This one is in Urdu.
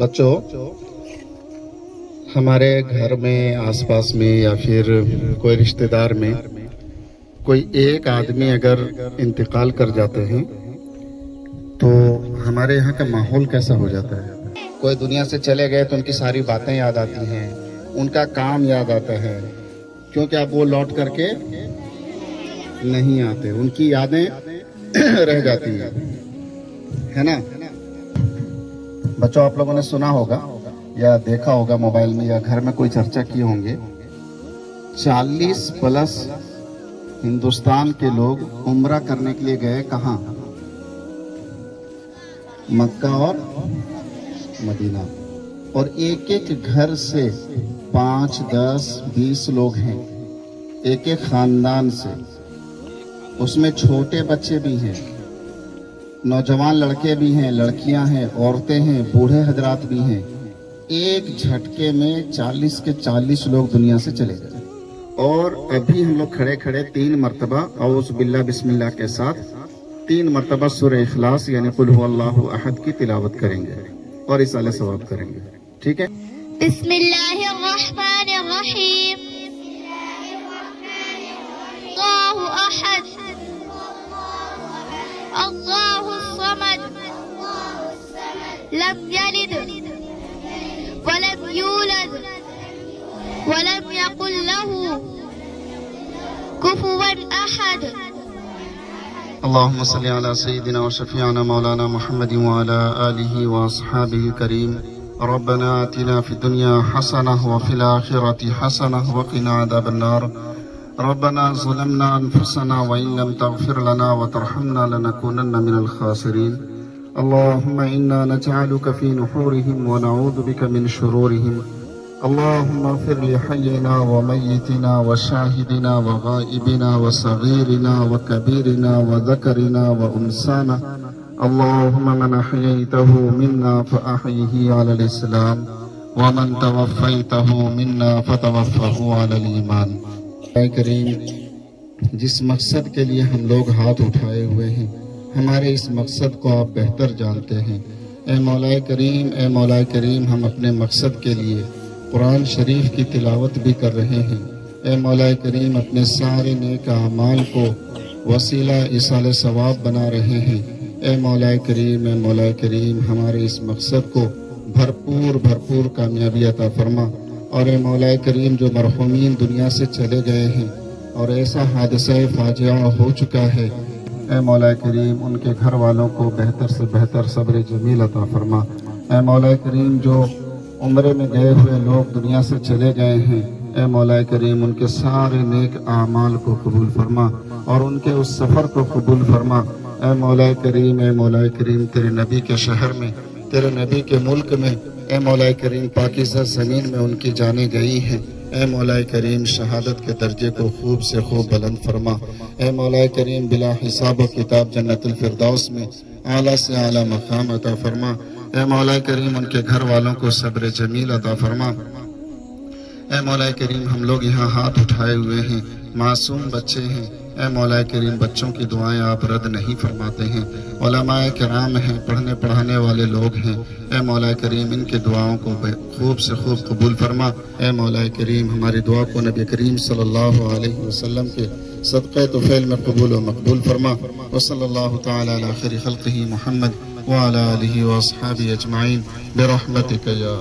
بچوں، ہمارے گھر میں آس پاس میں یا پھر کوئی رشتہ دار میں کوئی ایک آدمی اگر انتقال کر جاتے ہیں تو ہمارے یہاں کا ماحول کیسا ہو جاتا ہے؟ کوئی دنیا سے چلے گئے تو ان کی ساری باتیں یاد آتی ہیں، ان کا کام یاد آتا ہے، کیونکہ اب وہ لوٹ کر کے نہیں آتے، ان کی یادیں رہ جاتی ہیں، ہے نا؟ بچوں، آپ لوگوں نے سنا ہوگا یا دیکھا ہوگا موبائل میں یا گھر میں کوئی چرچا کیے ہوں گے، 40+ ہندوستان کے لوگ عمرہ کرنے کے لیے گئے کہاں؟ مکہ اور مدینہ، اور ایک ایک گھر سے 5، 10، 20 لوگ ہیں، ایک ایک خاندان سے، اس میں چھوٹے بچے بھی ہیں، نوجوان لڑکے بھی ہیں، لڑکیاں ہیں، عورتیں ہیں، بوڑھے حضرات بھی ہیں، ایک جھٹکے میں 40 کے 40 لوگ دنیا سے چلے گئے۔ اور ابھی ہم لوگ کھڑے کھڑے 3 مرتبہ اعوذ باللہ بسم اللہ کے ساتھ 3 مرتبہ سورہ اخلاص یعنی قل هو اللہ احد کی تلاوت کریں گے اور اصالہ ثواب کریں گے، ٹھیک ہے؟ بسم اللہ الرحمن الرحیم، اللہ احد اللہ الصمد لم یلد ولم یولد ولم یکن له کفوا احد۔ اللهم صل على سيدنا وشفيعنا مولانا محمد وعلى آله وأصحابه الكريم. ربنا آتنا في الدنيا حسنة وفي الآخرة حسنة وقنا عذاب النار. ربنا ظلمنا أنفسنا وإن لم تغفر لنا وترحمنا لنكونن من الخاسرين. اللهم إنا نجعلك في نحورهم ونعوذ بك من شرورهم. اللهم اغفر لحينا وميتنا وشاهدنا وغائبنا وصغيرنا وكبيرنا وذكرنا وأنثانا. اللهم من أحييته منا فأحيه على الإسلام ومن توفيته منا فتوفه على الإيمان. اے کریم، جس مقصد کے لیے ہم لوگ ہاتھ اٹھائے ہوئے ہیں، ہمارے اس مقصد کو آپ بہتر جانتے ہیں۔ اے مولا کریم، اے مولا کریم، ہم اپنے مقصد کے لیے قرآن شریف کی تلاوت بھی کر رہے ہیں۔ اے مولا کریم، اپنے سارے نیک اعمال کو وسیلہ ایصال ثواب بنا رہے ہیں۔ اے مولا کریم، اے مولا کریم، ہمارے اس مقصد کو بھرپور کامیابی عطا فرما۔ اور اے مولا کریم، جو مرحومین دنیا سے چلے گئے ہیں اور ایسا حادثہ فاجعہ ہو چکا ہے، اے مولا کریم، ان کے گھر والوں کو بہتر سے بہتر صبر جمیل عطا فرما۔ اے مولا کریم، جو عمرے میں گئے ہوئے لوگ دنیا سے چلے گئے ہیں، اے مولا کریم، ان کے سارے نیک اعمال کو قبول فرما اور ان کے اس سفر کو قبول فرما۔ اے مولا کریم، اے مولا کریم، تیرے نبی کے شہر میں، تیرے نبی کے ملک میں، اے مولا کریم، پاکیزہ زمین میں ان کی جانیں گئی ہیں۔ اے مولا کریم، شہادت کے درجے کو خوب سے خوب بلند فرما۔ اے مولا کریم، بلا حساب و کتاب جنت الفردوس میں اعلیٰ سے اعلیٰ مقام عطا فرما۔ اے مولا کریم، ان کے گھر والوں کو صبر جمیل عطا فرما۔ اے مولا کریم، ہم لوگ یہاں ہاتھ اٹھائے ہوئے ہیں، معصوم بچے ہیں۔ اے مولا کریم، بچوں کی دعائیں آپ رد نہیں فرماتے ہیں۔ علماء کرام ہیں، پڑھنے پڑھانے والے لوگ ہیں۔ اے مولا کریم، ان کے دعاؤں کو خوب سے خوب قبول فرما۔ اے مولا کریم، ہماری دعا کو نبی کریم صلی اللہ علیہ وسلم کے صدقہ طفیل میں قبول و مقبول فرما۔ وصلی اللہ تعالی علی خیر خلقہ محمد وعلی آلہ واصحابہ اجمعین برحمتک یا